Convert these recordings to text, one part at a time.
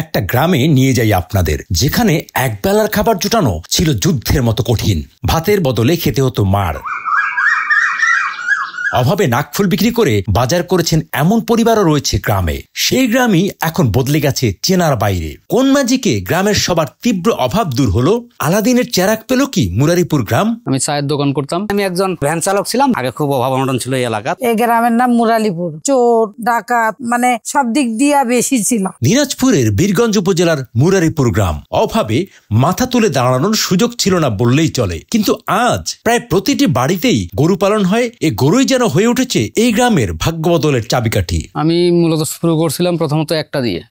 একটা গ্রামে নিয়ে যাই আপনাদের, যেখানে একবেলার খাবার জোটানো ছিল যুদ্ধের মতো কঠিন। ভাতের বদলে খেতে হতো মার। অভাবে নাকফুল বিক্রি করে বাজার করেছেন এমন পরিবারও রয়েছে গ্রামে। সেই গ্রামই এখন বদলে গেছে চেনার বাইরে। কোন ম্যাজিকে গ্রামের সবার তীব্র অভাব দূর হলো? আলাদিনের চেরাগ পেল কি মুরারিপুর গ্রাম? আমি চায়ের দোকান করতাম, আমি একজন ভ্যান চালক ছিলাম। আগে খুব অভাব অনটন ছিল এই এলাকার। এই গ্রামের নাম মুরালিপুর। চোর ডাকাত মানে সব দিক দিয়ে বেশি ছিল। দিনাজপুরের বীরগঞ্জ উপজেলার মুরারিপুর গ্রাম। অভাবে মাথা তুলে দাঁড়ানোর সুযোগ ছিল না বললেই চলে, কিন্তু আজ প্রায় প্রতিটি বাড়িতেই গরু পালন হয়। এই গরুই যেন হয়ে উঠেছে এই গ্রামের ভাগ্য বদলের চাবিকাঠি। আমি মূলত শুরু করছিলাম প্রথমত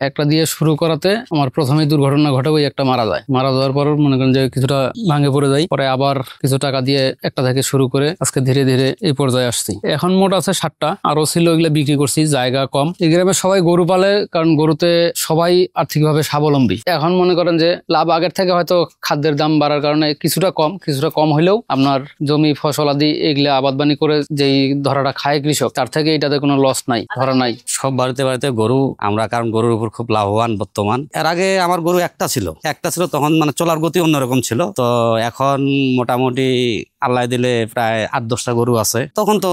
একটা দিয়ে শুরু করাতে আমার প্রথমেই দুর্ঘটনা ঘটে, ওই একটা মারা যায়। মারা যাওয়ার পর মনে করেন যে কিছুটা ভাঙে পড়ে যায়। পরে আবার কিছু টাকা দিয়ে একটা থেকে শুরু করে আজকে ধীরে ধীরে এই পর্যায়ে আসছি। এখন মোট আছে 7টা, আরো ছিল, এগুলো বিক্রি করছি, জায়গা কম। এই গ্রামে সবাই গরু পালে, কারণ গরুতে সবাই আর্থিকভাবে স্বাবলম্বী। এখন মনে করেন যে লাভ আগের থেকে হয়তো খাদ্যের দাম বাড়ার কারণে কিছুটা কম হলেও আপনার জমি ফসল আদি এগুলা আবাদবানি করে যেই ধরাটা খায় কৃষক, তার থেকে এটাতে কোনো লস নাই, ধরা নাই। সব বাড়িতে বাড়িতে গরু আমরা, কারণ গরুর উপর খুব লাভবান বর্তমান। এর আগে আমার গরু একটা ছিল, তখন মানে চলার গতি অন্যরকম ছিল। তো এখন মোটামুটি আল্লাহ দিলে প্রায় 8-10টা গরু আছে। তখন তো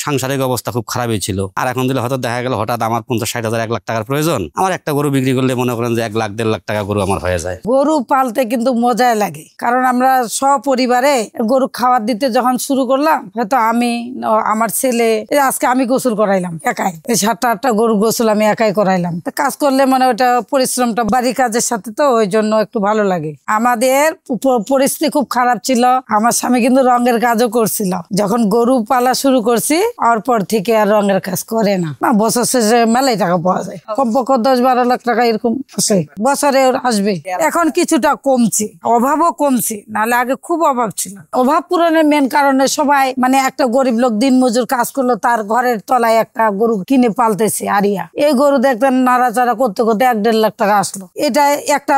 সাংসারিক অবস্থা খুব খারাপই ছিল। আর এখন দিলে হয়তো দেখা গেল হঠাৎ আমার 50-60 হাজার 1 লাখ টাকার প্রয়োজন, আমার একটা গরু বিক্রি করলে মনে করেন যে 1 লাখ 1.5 লাখ টাকা গরু আমার হয়ে যায়। গরু পালতে কিন্তু মজাই লাগে, কারণ আমরা সপরিবারে গরু খাবার দিতে যখন শুরু করলাম, হয়তো আমি আমার ছেলে, আজকে আমি গোসল করাইলাম একাই, 7-8টা গরু গোসল আমি একাই করাইলাম। কাজ করলে মানে ওটা পরিশ্রমটা বাড়ির কাজের সাথে, তো ওই জন্য একটু ভালো লাগে। আমাদের পরিস্থিতি খুব খারাপ ছিল। আমার স্বামী কিন্তু রঙের কাজও করছিল। যখন গরু পালা শুরু করছি আর পর থেকে আর রঙের কাজ করে না। বছর শেষে মেলাই টাকা পাওয়া যায়, কমপক্ষে 10-12 লাখ টাকা এরকম আসে বছরে আসবে। এখন কিছুটা কমছে, অভাবও কমছে, নাহলে আগে খুব অভাব ছিল। অভাব পূরণের মেন কারণে সবাই মানে একটা গরিব লোক দিন মজুর কাজ করলো, তার ঘরের তলায় একটা গরু কিনে পালতেছে আরিয়া। এই গরু দেখবেন নাড়াচাড়া করতে করতে 1-1.5 লাখ টাকা আসলো। এটা একটা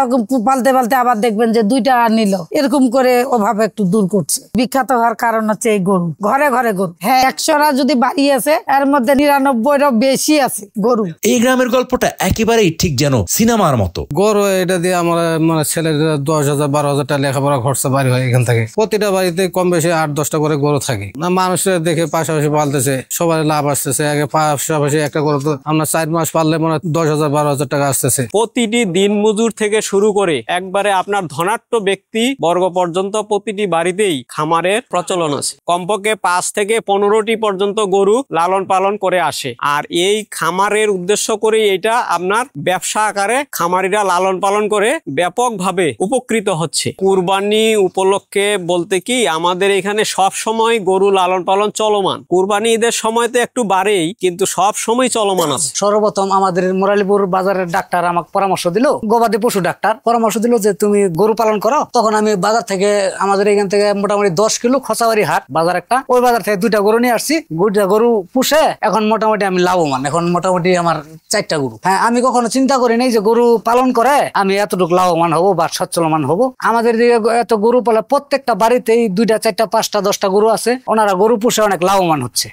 পালতে পালতে আবার দেখবেন যে 2টা নিল, এরকম করে অভাব একটু দূর করছে। বিখ্যাত হওয়ার কারণ হচ্ছে এই গরু, ঘরে ঘরে গরু। হ্যাঁ, 100টা যদি বাড়ি আছে, এর মধ্যে 99টা বেশি আছে গরু। এই গ্রামের গল্পটা একেবারেই ঠিক যেন সিনেমার মতো। গরু এটা দিয়ে আমার মানে ছেলের 10,000-12,000 টাকা লেখাপড়া খরচা বাড়ি হয়। এখান থেকে প্রতিটা বাড়িতে কম বেশি 8-10টা করে গরু থাকে। না, মানুষের দেখে পাশাপাশি পালতেছে, সবাই লাভ আসতেছে। আগে পাশাপাশি একটা গরু তো আমরা 4 মাস পাললে মানে 10,000-12,000 টাকা আসতেছে। প্রতিটি দিন মজুর থেকে শুরু করে একবারে আপনার ধনাঢ্য ব্যক্তি বর্গ পর্যন্ত প্রতিটি বাড়িতেই খামারের প্রচলন আছে। কমপক্ষে 5 থেকে 15টি পর্যন্ত গরু লালন পালন করে আসে। আর এই খামারের উদ্দেশ্য করে এটা আপনার ব্যবসা আকারে খামারিরা লালন পালন করে ব্যাপকভাবে উপকৃত হচ্ছে। কুরবানি উপলক্ষে বলতে কি আমাদের এখানে সব সময় গরু লালন পালন চলমান। কুরবানি ঈদের সময় তো একটু বাড়েই, কিন্তু সব সময় চলমান আছে। সর্বপ্রথম আমাদের মুরালিপুর বাজারের ডাক্তার আমাকে পরামর্শ দিল, গবাদি পশু ডাক্তার পরামর্শ দিল যে তুমি গরু পালন করো। তখন আমি বাজার থেকে, আমাদের এখান থেকে মোটামুটি 10 কিলো খোঁচাবাড়ি হাট বাজার একটা, ওই বাজার থেকে 2টা গরু নিয়ে আসছি। 2টা গরু পুষে এখন মোটামুটি আমি লাভবান। এখন মোটামুটি আমার 4টা গরু। হ্যাঁ, আমি কখনো চিন্তা করি নাই যে গরু পালন করে আমি এতটুকু লাভবান হবো বা সচ্ছলমান হবো। আমাদের দিকে এত গরু পালে প্রত্যেকটা বাড়িতেই 2টা 4টা 5টা 10টা গরু আছে, ওনারা গরু পুষে অনেক লাভবান হচ্ছে।